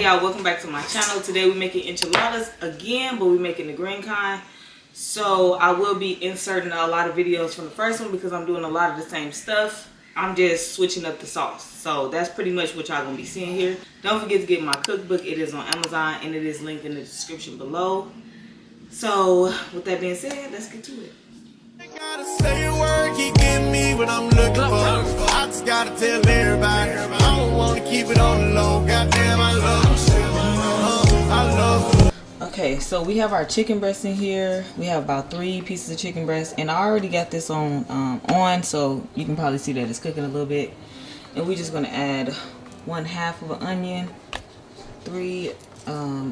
y'all, welcome back to my channel. Today we're making enchiladas again, but we're making the green kind. So I will be inserting a lot of videos from the first one because I'm doing a lot of the same stuff. I'm just switching up the sauce. So that's pretty much what y'all gonna be seeing here. Don't forget to get my cookbook. It is on Amazon and it is linked in the description below. So with that being said, let's get to it. Gotta say a word, keep getting me what I'm looking for. I just gotta tell everybody, I don't wanna keep it on the low. Goddamn, I love. Okay, so we have our chicken breast in here. We have about 3 pieces of chicken breast, and I already got this on, so you can probably see that it's cooking a little bit. And we're just gonna add 1/2 of an onion, 3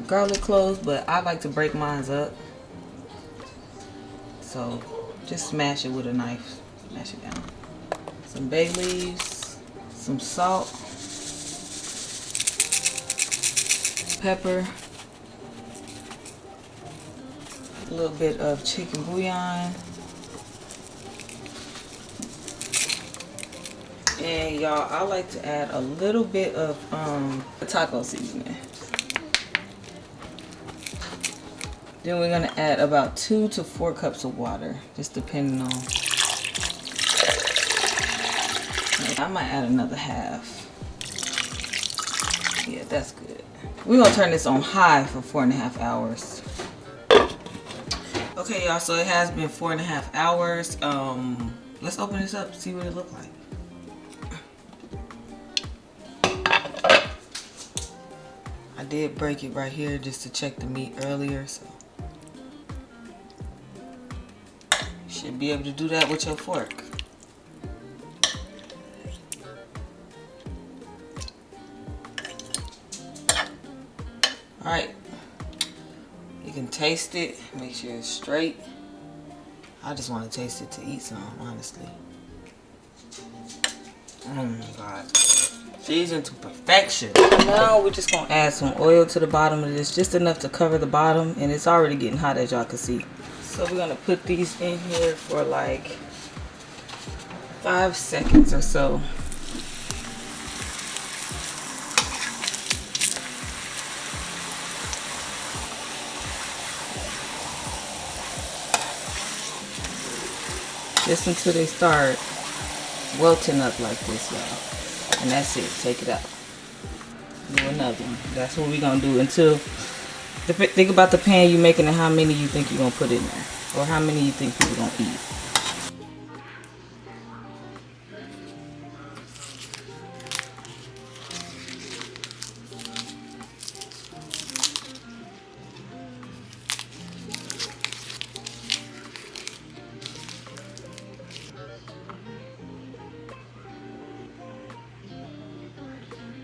garlic cloves, but I like to break mine up. So just smash it with a knife, smash it down. Some bay leaves, some salt, pepper, a little bit of chicken bouillon, and y'all, I like to add a little bit of taco seasoning. Then we're gonna add about 2 to 4 cups of water, just depending on. I might add another half. Yeah, that's good. We're gonna turn this on high for 4.5 hours. Okay, y'all, so it has been 4.5 hours. Let's open this up, see what it looks like. I did break it right here just to check the meat earlier, so you should be able to do that with your fork. Alright, you can taste it, make sure it's straight. I just want to taste it to eat some, honestly. Oh my god. Seasoned to perfection. Now we're just gonna add some oil to the bottom of this, just enough to cover the bottom, and it's already getting hot as y'all can see. So we're gonna put these in here for like 5 seconds or so. Just until they start welting up like this, y'all. And that's it. Take it out. Do another one. That's what we're gonna do until. Think about the pan you're making and how many you think you're gonna put in there, or how many you think people gonna eat.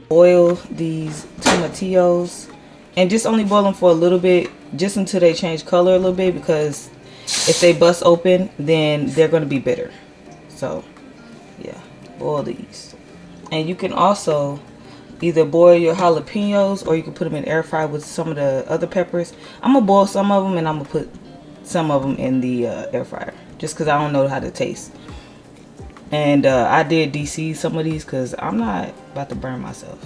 Boil these tomatillos and just only boil them for a little bit, just until they change color a little bit, because if they bust open then they're going to be bitter. So yeah, boil these. And you can also either boil your jalapeños or you can put them in air fry with some of the other peppers. I'm gonna boil some of them and I'm gonna put some of them in the air fryer just because I don't know how to taste. And I did DC some of these because I'm not about to burn myself.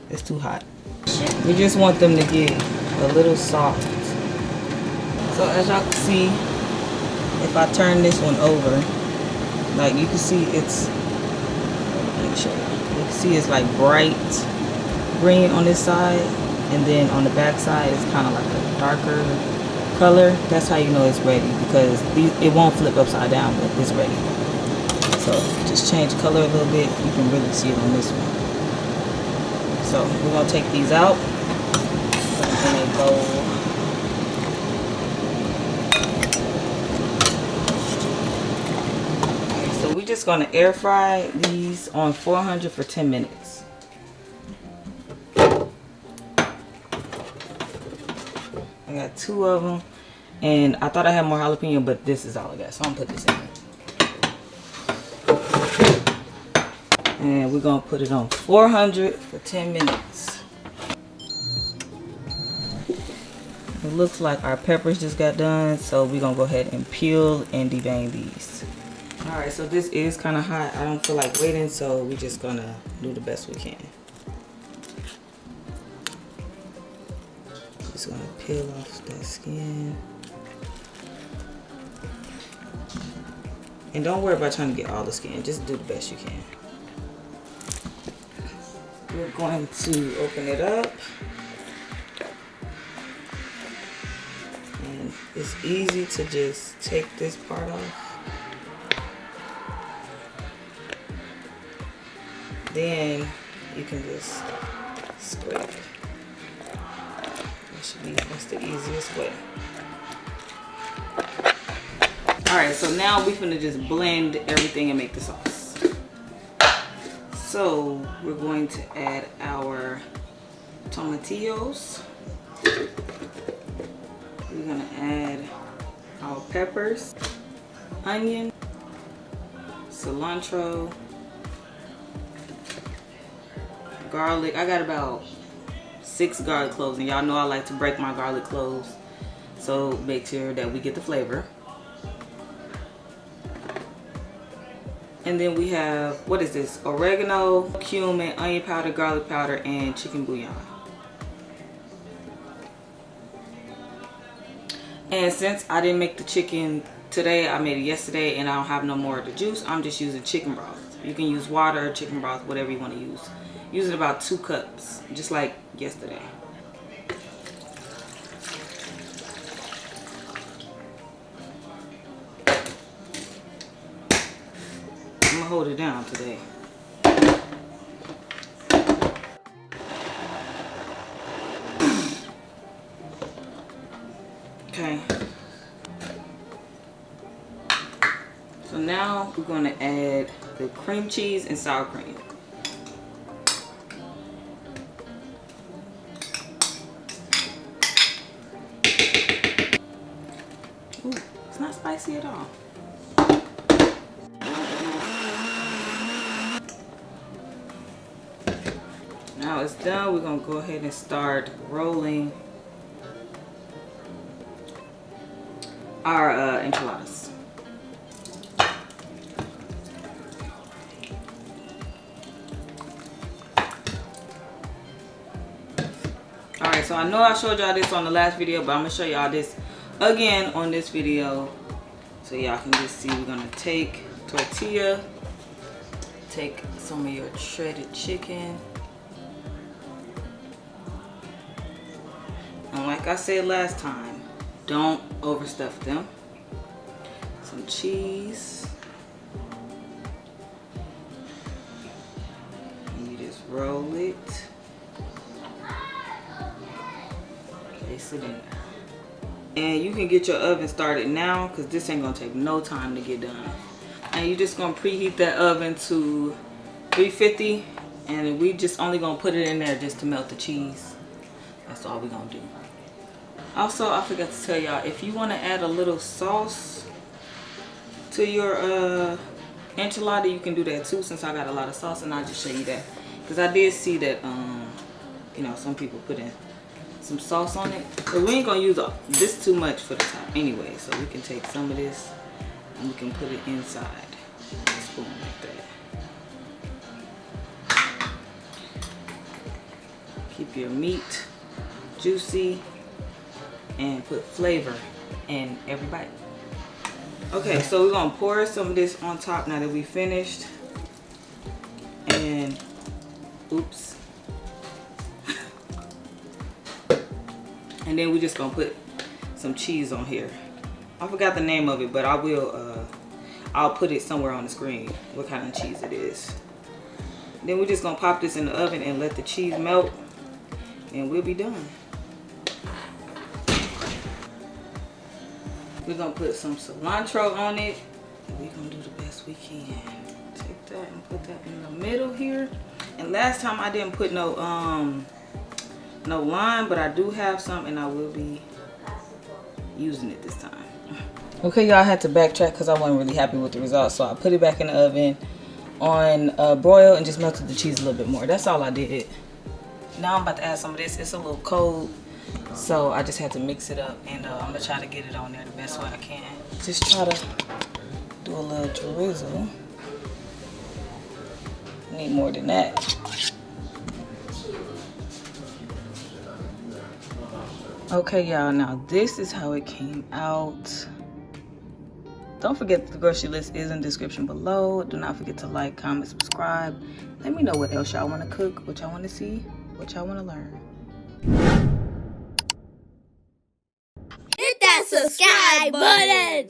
It's too hot. We just want them to get a little soft. So as y'all can see, if I turn this one over, like you can see it's, let me show you. You can see it's like bright green on this side, and then on the back side it's kind of like a darker color. That's how you know it's ready, because it won't flip upside down, but it's ready. So just change color a little bit. You can really see it on this one. So we're gonna take these out in a bowl. Okay, so we're just gonna air fry these on 400 for 10 minutes. I got 2 of them, and I thought I had more jalapeno, but this is all I got, so I'm gonna put this in here. And we're gonna put it on 400 for 10 minutes. It looks like our peppers just got done, so we're gonna go ahead and peel and devein these. All right, so this is kind of hot. I don't feel like waiting, so we're just gonna do the best we can. Just gonna peel off that skin. And don't worry about trying to get all the skin. Just do the best you can. We're going to open it up. And it's easy to just take this part off. Then you can just scrape. That's the easiest way. Alright, so now we're gonna just blend everything and make the sauce. So we're going to add our tomatillos. We're gonna add our peppers, onion, cilantro, garlic. I got about 6 garlic cloves, and y'all know I like to break my garlic cloves, so make sure that we get the flavor. And then we have, what is this? Oregano, cumin, onion powder, garlic powder, and chicken bouillon. And since I didn't make the chicken today, I made it yesterday, and I don't have no more of the juice, I'm just using chicken broth. You can use water, chicken broth, whatever you want to use. Using about 2 cups, just like yesterday. I'm gonna hold it down today. Okay. So now we're gonna add the cream cheese and sour cream. Ooh, it's not spicy at all. Now it's done, we're gonna go ahead and start rolling our enchiladas. Alright, so I know I showed y'all this on the last video, but I'm gonna show y'all this again on this video so y'all can just see. We're gonna take tortilla, take some of your shredded chicken, and like I said last time, don't overstuff them. Some cheese, and you just roll it, place it in there. And you can get your oven started now, because this ain't gonna take no time to get done. And you're just gonna preheat that oven to 350, and we just only gonna put it in there just to melt the cheese. That's all we're gonna do. Also, I forgot to tell y'all, if you want to add a little sauce to your enchilada, you can do that too, since I got a lot of sauce, and I'll just show you that. Because I did see that, you know, some people put in some sauce on it. But we ain't going to use this too much for the top anyway, so we can take some of this and we can put it inside the spoon like that. Keep your meat juicy and put flavor in every bite. Okay, so we're gonna pour some of this on top now that we finished. And oops. And then we're just gonna put some cheese on here. I forgot the name of it, but I will I'll put it somewhere on the screen what kind of cheese it is. Then we're just gonna pop this in the oven and let the cheese melt, and we'll be done. We're gonna put some cilantro on it, and we're gonna do the best we can. Take that and put that in the middle here. And last time I didn't put no lime, but I do have some, and I will be using it this time. Okay, y'all, I had to backtrack because I wasn't really happy with the results, so I put it back in the oven on broil and just melted the cheese a little bit more. That's all I did. Now I'm about to add some of this. It's a little cold, so I just had to mix it up, and I'm gonna try to get it on there the best way I can. Just try to do a little drizzle. Need more than that. Okay, y'all, now this is how it came out. Don't forget the grocery list is in the description below. Do not forget to like, comment, subscribe. Let me know what else y'all want to cook, what y'all want to see, what y'all want to learn. Hit that subscribe button!